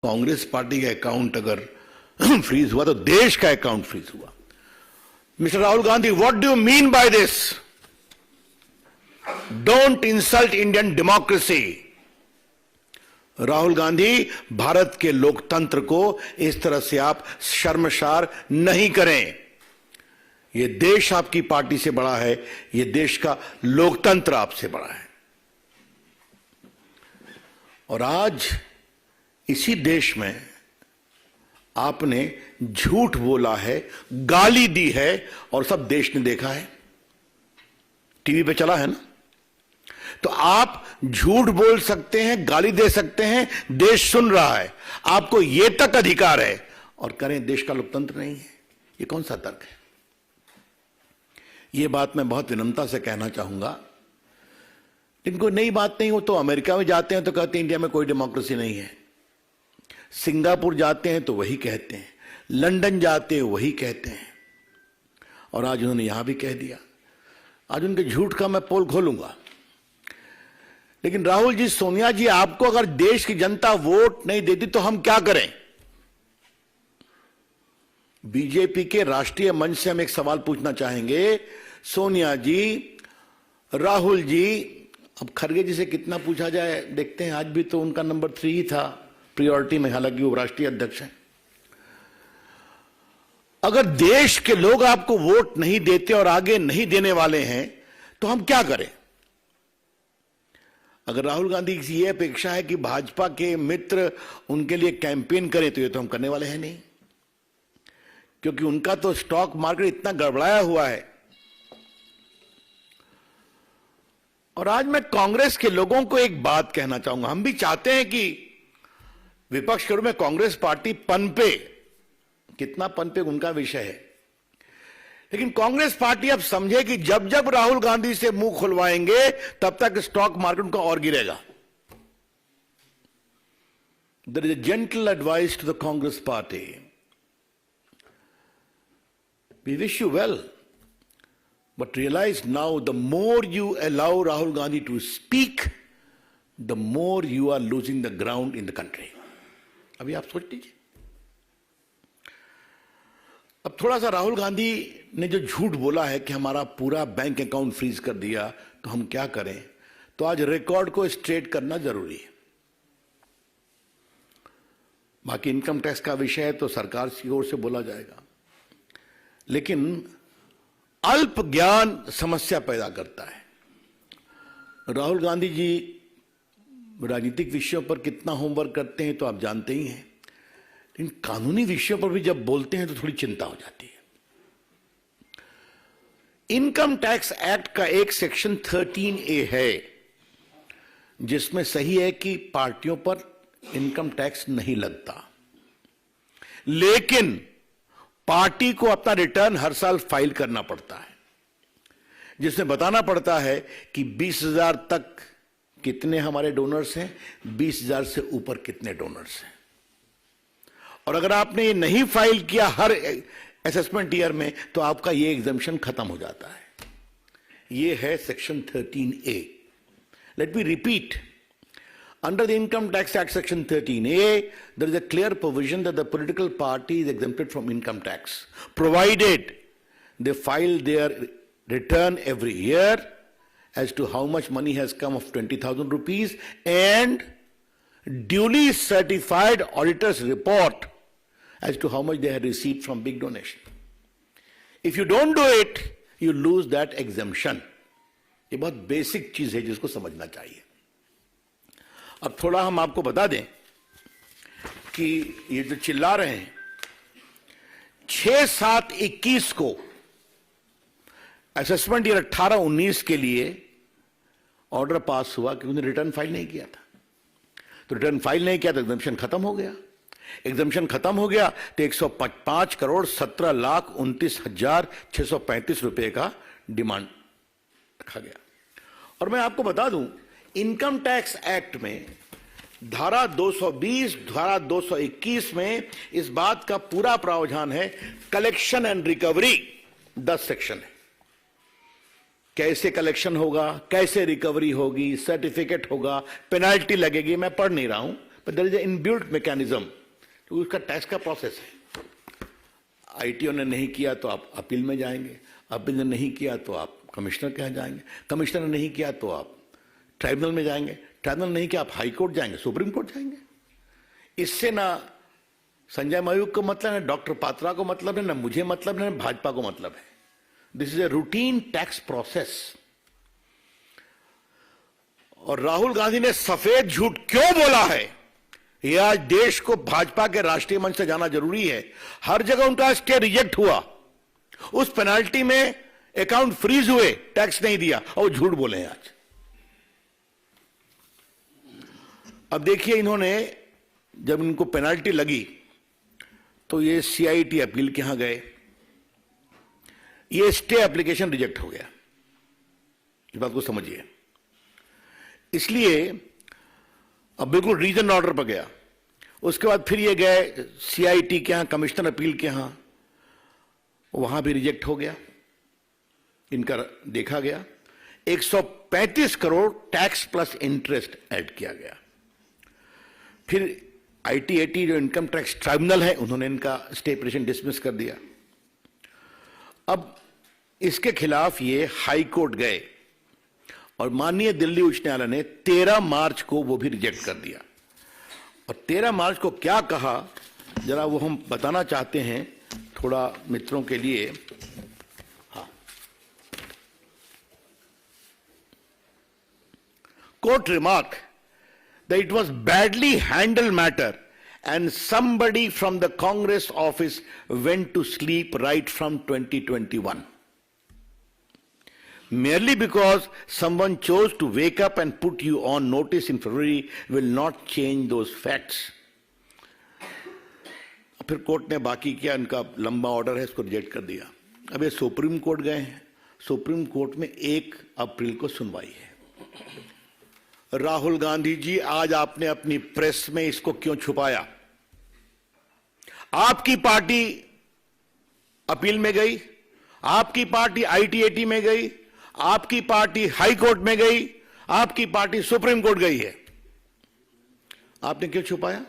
Congress party का account अगर freeze हुआ तो देश का अकाउंट फ्रीज हुआ। Mister Rahul Gandhi, what do you mean by this? Don't insult Indian democracy. Rahul Gandhi, Bharat के लोकतंत्र को इस तरह से आप शर्मसार नहीं करें। यह देश आपकी पार्टी से बड़ा है, यह देश का लोकतंत्र आपसे बड़ा है। और आज इसी देश में आपने झूठ बोला है, गाली दी है और सब देश ने देखा है, टीवी पे चला है ना। तो आप झूठ बोल सकते हैं, गाली दे सकते हैं, देश सुन रहा है, आपको यह तक अधिकार है और करें देश का लोकतंत्र नहीं है। यह कौन सा तर्क है? यह बात मैं बहुत विनम्रता से कहना चाहूंगा। इनको नई बात नहीं हो तो अमेरिका में जाते हैं तो कहते हैं इंडिया में कोई डेमोक्रेसी नहीं है, सिंगापुर जाते हैं तो वही कहते हैं, लंदन जाते हैं वही कहते हैं, और आज उन्होंने यहां भी कह दिया। आज उनके झूठ का मैं पोल खोलूंगा। लेकिन राहुल जी, सोनिया जी, आपको अगर देश की जनता वोट नहीं देती तो हम क्या करें? बीजेपी के राष्ट्रीय मंच से हम एक सवाल पूछना चाहेंगे। सोनिया जी, राहुल जी, अब खड़गे जी से कितना पूछा जाए देखते हैं। आज भी तो उनका नंबर 3 ही था प्रायोरिटी में, हालांकि वो राष्ट्रीय अध्यक्ष हैं। अगर देश के लोग आपको वोट नहीं देते और आगे नहीं देने वाले हैं तो हम क्या करें? अगर राहुल गांधी की यह अपेक्षा है कि भाजपा के मित्र उनके लिए कैंपेन करें तो ये तो हम करने वाले हैं नहीं, क्योंकि उनका तो स्टॉक मार्केट इतना गड़बड़ाया हुआ है। और आज मैं कांग्रेस के लोगों को एक बात कहना चाहूंगा। हम भी चाहते हैं कि विपक्ष के रूप में कांग्रेस पार्टी पनपे, कितना पनपे उनका विषय है, लेकिन कांग्रेस पार्टी अब समझे कि जब जब राहुल गांधी से मुंह खुलवाएंगे तब तक स्टॉक मार्केट उनका और गिरेगा। There is a gentle advice to the Congress party, we wish you well, but realize now the more you allow Rahul Gandhi to speak, the more you are losing the ground in the country. अभी आप सोच लीजिए। अब थोड़ा सा राहुल गांधी ने जो झूठ बोला है कि हमारा पूरा बैंक अकाउंट फ्रीज कर दिया तो हम क्या करें, तो आज रिकॉर्ड को स्ट्रेट करना जरूरी है। बाकी इनकम टैक्स का विषय है तो सरकार की ओर से बोला जाएगा, लेकिन अल्प ज्ञान समस्या पैदा करता है। राहुल गांधी जी राजनीतिक विषयों पर कितना होमवर्क करते हैं तो आप जानते ही हैं, लेकिन कानूनी विषयों पर भी जब बोलते हैं तो थोड़ी चिंता हो जाती है। इनकम टैक्स एक्ट का एक सेक्शन 13A है जिसमें सही है कि पार्टियों पर इनकम टैक्स नहीं लगता, लेकिन पार्टी को अपना रिटर्न हर साल फाइल करना पड़ता है, जिसमें बताना पड़ता है कि 20,000 तक कितने हमारे डोनर्स हैं, 20,000 से ऊपर कितने डोनर्स हैं। और अगर आपने ये नहीं फाइल किया हर असेसमेंट ईयर में तो आपका ये एग्जम्पशन खत्म हो जाता है। ये है section 13A। Let me repeat. Under the Income Tax Act Section 13A, there is a clear provision that the political party is exempted from income tax, provided they file their return every year as to how much money has come of 20,000 rupees and duly certified auditor's report as to how much they had received from big donation. If you don't do it, you lose that exemption. ये बहुत basic चीज है जिसको समझना चाहिए। अब थोड़ा हम आपको बता दें कि ये जो चिल्ला रहे हैं, 6/7/21 को असेसमेंट ईयर 18-19 के लिए ऑर्डर पास हुआ कि उन्होंने रिटर्न फाइल नहीं किया था। तो रिटर्न फाइल नहीं किया तो एग्जम्पशन खत्म हो गया। एग्जम्पशन खत्म हो गया तो 105,17,29,635 रुपए का डिमांड रखा गया। और मैं आपको बता दूं, इनकम टैक्स एक्ट में धारा 220, धारा 221 में इस बात का पूरा प्रावधान है। कलेक्शन एंड रिकवरी 10 सेक्शन है। कैसे कलेक्शन होगा, कैसे रिकवरी होगी, सर्टिफिकेट होगा, पेनाल्टी लगेगी, मैं पढ़ नहीं रहा हूं, but there is an inbuilt mechanism, तो उसका टैक्स का प्रोसेस है। आईटीओ ने नहीं किया तो आप अपील में जाएंगे, अपील ने नहीं किया तो आप कमिश्नर के यहाँ जाएंगे, कमिश्नर ने नहीं किया तो आप ट्राइब्यूनल में जाएंगे, ट्राइब्यूनल नहीं किया आप हाई कोर्ट जाएंगे, सुप्रीम कोर्ट जाएंगे। इससे ना संजय मयूख को मतलब है, डॉक्टर पात्रा को मतलब है, ना मुझे मतलब है, ना भाजपा को मतलब है। This is a routine tax process. और राहुल गांधी ने सफेद झूठ क्यों बोला है, यह आज देश को भाजपा के राष्ट्रीय मंच से जाना जरूरी है। हर जगह उनका स्टे रिजेक्ट हुआ, उस पेनाल्टी में अकाउंट फ्रीज हुए, टैक्स नहीं दिया, और वो झूठ बोले हैं आज। अब देखिए, इन्होंने जब इनको पेनाल्टी लगी तो ये सीआईटी अपील के यहां गए, ये स्टे एप्लीकेशन रिजेक्ट हो गया। इस बात को समझिए। इसलिए अब बिल्कुल रीजन ऑर्डर पर गया। उसके बाद फिर ये गए सीआईटी के यहां, कमिश्नर अपील के यहां, वहां भी रिजेक्ट हो गया। इनका देखा गया 135 crore tax plus interest add किया गया। फिर आईटीएटी जो इनकम टैक्स ट्राइब्यूनल है, उन्होंने इनका स्टे पिटीशन डिसमिस कर दिया। अब इसके खिलाफ ये हाई कोर्ट गए और माननीय दिल्ली उच्च न्यायालय ने 13 मार्च को वो भी रिजेक्ट कर दिया। और 13 मार्च को क्या कहा, जरा वो हम बताना चाहते हैं थोड़ा मित्रों के लिए। हाँ, court remark that it was badly handled matter and somebody from the Congress office went to sleep right from 2021. Merely because someone chose to wake up and put you on notice in February will not change those facts. फिर court ने बाकी किया, इनका लंबा order है, इसको reject कर दिया। अब ये सुप्रीम कोर्ट गए हैं, सुप्रीम कोर्ट में 1 अप्रैल को सुनवाई है। राहुल गांधी जी, आज आपने अपनी प्रेस में इसको क्यों छुपाया? आपकी पार्टी अपील में गई, आपकी पार्टी आईटीएटी में गई, आपकी पार्टी हाई कोर्ट में गई, आपकी पार्टी सुप्रीम कोर्ट गई है। आपने क्यों छुपाया?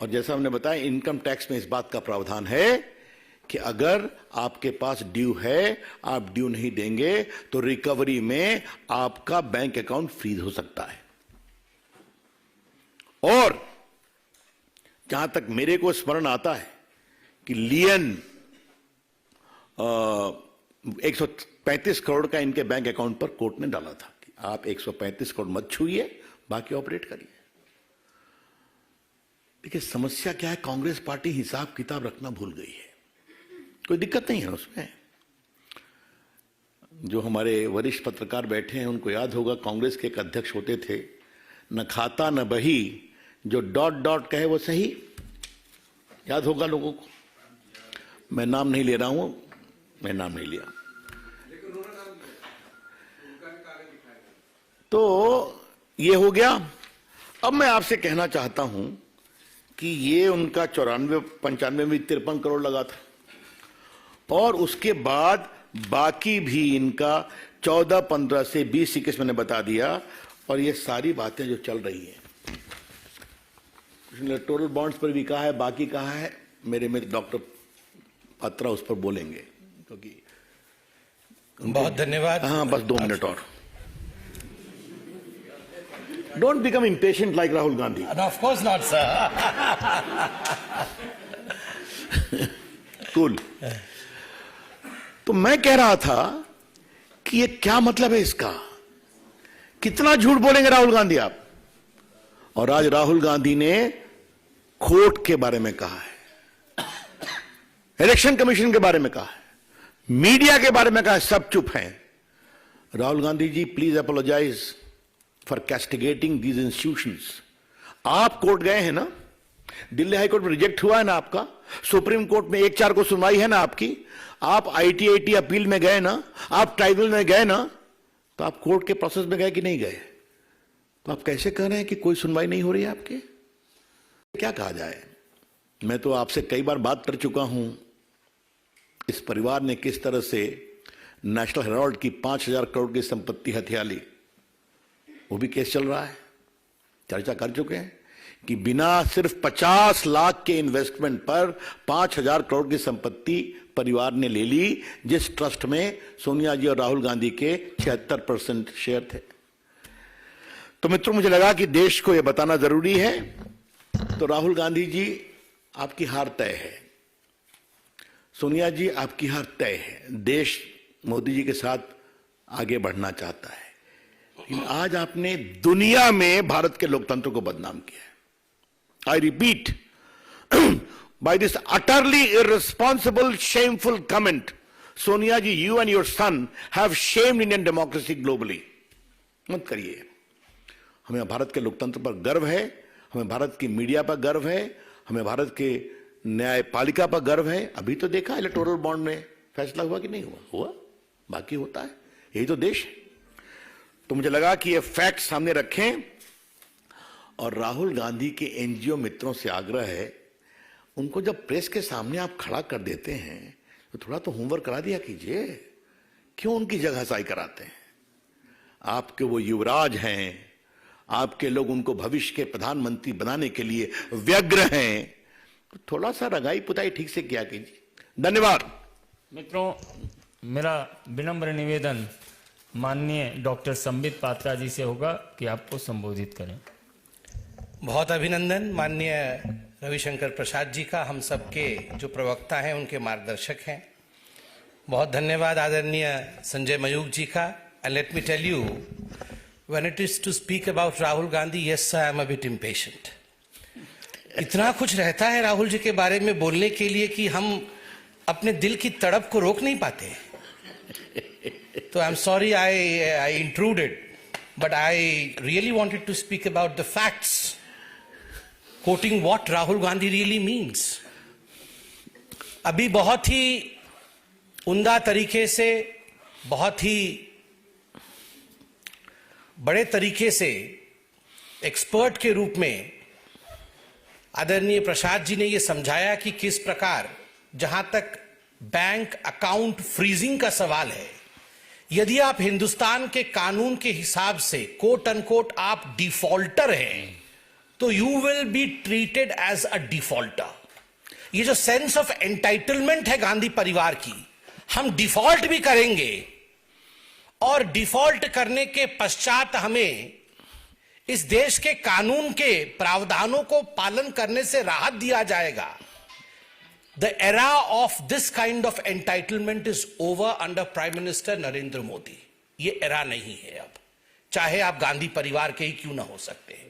और जैसा हमने बताया, इनकम टैक्स में इस बात का प्रावधान है कि अगर आपके पास ड्यू है, आप ड्यू नहीं देंगे तो रिकवरी में आपका बैंक अकाउंट फ्रीज हो सकता है। और जहां तक मेरे को स्मरण आता है कि लियन 135 करोड़ का इनके बैंक अकाउंट पर कोर्ट ने डाला था कि आप 135 करोड़ मत छूइए, बाकी ऑपरेट करिए। देखिए, समस्या क्या है, कांग्रेस पार्टी हिसाब किताब रखना भूल गई है। कोई दिक्कत नहीं है उसमें। जो हमारे वरिष्ठ पत्रकार बैठे हैं, उनको याद होगा, कांग्रेस के एक अध्यक्ष होते थे, न खाता न बही, जो डॉट डॉट कहे वो सही। याद होगा लोगों को। मैं नाम नहीं ले रहा हूं, मैं नाम नहीं लिया। तो ये हो गया। अब मैं आपसे कहना चाहता हूं कि ये उनका 94-95 में 53 करोड़ लगा था, और उसके बाद बाकी भी इनका 14-15 से 20-21 मैंने बता दिया। और ये सारी बातें जो चल रही हैं, इलेक्टोरल बॉन्ड्स पर भी कहा है, बाकी कहा है, मेरे मित्र डॉक्टर पात्रा उस पर बोलेंगे, क्योंकि बहुत धन्यवाद। हाँ, बस 2 मिनट और। Don't become impatient like Rahul Gandhi. Of course not sir. Cool. तो मैं कह रहा था कि ये क्या मतलब है इसका, कितना झूठ बोलेंगे राहुल गांधी आप। और आज राहुल गांधी ने कोर्ट के बारे में कहा है, इलेक्शन कमीशन के बारे में कहा है, मीडिया के बारे में कहा है, सब चुप हैं। Rahul Gandhi ji, please apologize for castigating these institutions. आप कोर्ट गए हैं ना, दिल्ली हाई कोर्ट में रिजेक्ट हुआ है ना आपका, सुप्रीम कोर्ट में 1-4 को सुनवाई है ना आपकी, आप आईटीएटी अपील में गए ना, आप ट्राइब्यूनल में गए ना, तो आप कोर्ट के प्रोसेस में गए कि नहीं गए? तो आप कैसे कह रहे हैं कि कोई सुनवाई नहीं हो रही है आपके? क्या कहा जाए। मैं तो आपसे कई बार बात कर चुका हूं, इस परिवार ने किस तरह से नेशनल हेराल्ड की 5,000 करोड़ की संपत्ति हथिया ली, वो भी केस चल रहा है, चर्चा कर चुके हैं। कि बिना सिर्फ 50 लाख के इन्वेस्टमेंट पर 5,000 करोड़ की संपत्ति परिवार ने ले ली, जिस ट्रस्ट में सोनिया जी और राहुल गांधी के 76% शेयर थे। तो मित्रों, मुझे लगा कि देश को यह बताना जरूरी है। तो राहुल गांधी जी, आपकी हार तय है। सोनिया जी, आपकी हार तय है। देश मोदी जी के साथ आगे बढ़ना चाहता है, लेकिन आज आपने दुनिया में भारत के लोकतंत्र को बदनाम किया है। I repeat, by this utterly irresponsible, shameful comment, Sonia ji, you and your son have shamed Indian democracy globally. मत करिए। हमें भारत के लोकतंत्र पर गर्व है, हमें भारत की मीडिया पर गर्व है, हमें भारत के न्यायपालिका पर गर्व है। अभी तो देखा इलेक्टोरल बॉन्ड में फैसला हुआ कि नहीं हुआ? हुआ, बाकी होता है। यही तो देश है। तो मुझे लगा कि ये फैक्ट सामने रखें, और राहुल गांधी के एनजीओ मित्रों से आग्रह है, उनको जब प्रेस के सामने आप खड़ा कर देते हैं तो थोड़ा तो होमवर्क करा दिया कीजिए। क्यों उनकी जगहसाई कराते हैं? आपके वो युवराज हैं, आपके लोग उनको भविष्य के प्रधानमंत्री बनाने के लिए व्यग्र हैं, तो थोड़ा सा रगाई पुताई ठीक से किया कीजिए। धन्यवाद। मित्रों, मेरा विनम्र निवेदन माननीय डॉक्टर संबित पात्रा जी से होगा कि आपको संबोधित करें। बहुत अभिनंदन माननीय रविशंकर प्रसाद जी का, हम सबके जो प्रवक्ता हैं उनके मार्गदर्शक हैं। बहुत धन्यवाद आदरणीय संजय मयूख जी का। And let me tell you, when it is to speak about Rahul Gandhi, yes I am a bit impatient. इतना कुछ रहता है राहुल जी के बारे में बोलने के लिए कि हम अपने दिल की तड़प को रोक नहीं पाते। तो I am sorry I intruded, but I really wanted to speak about the facts, quoting what Rahul Gandhi really means. अभी बहुत ही उम्दा तरीके से, बहुत ही बड़े तरीके से एक्सपर्ट के रूप में आदरणीय प्रसाद जी ने यह समझाया कि किस प्रकार, जहां तक बैंक अकाउंट फ्रीजिंग का सवाल है, यदि आप हिंदुस्तान के कानून के हिसाब से कोट अनकोट आप डिफॉल्टर हैं, तो you will be treated as a defaulter. ये जो सेंस ऑफ एंटाइटलमेंट है गांधी परिवार की, हम डिफॉल्ट भी करेंगे और डिफॉल्ट करने के पश्चात हमें इस देश के कानून के प्रावधानों को पालन करने से राहत दिया जाएगा। The era of this kind of entitlement is over under Prime Minister Narendra Modi. ये era नहीं है अब, चाहे आप गांधी परिवार के ही क्यों ना हो सकते हैं।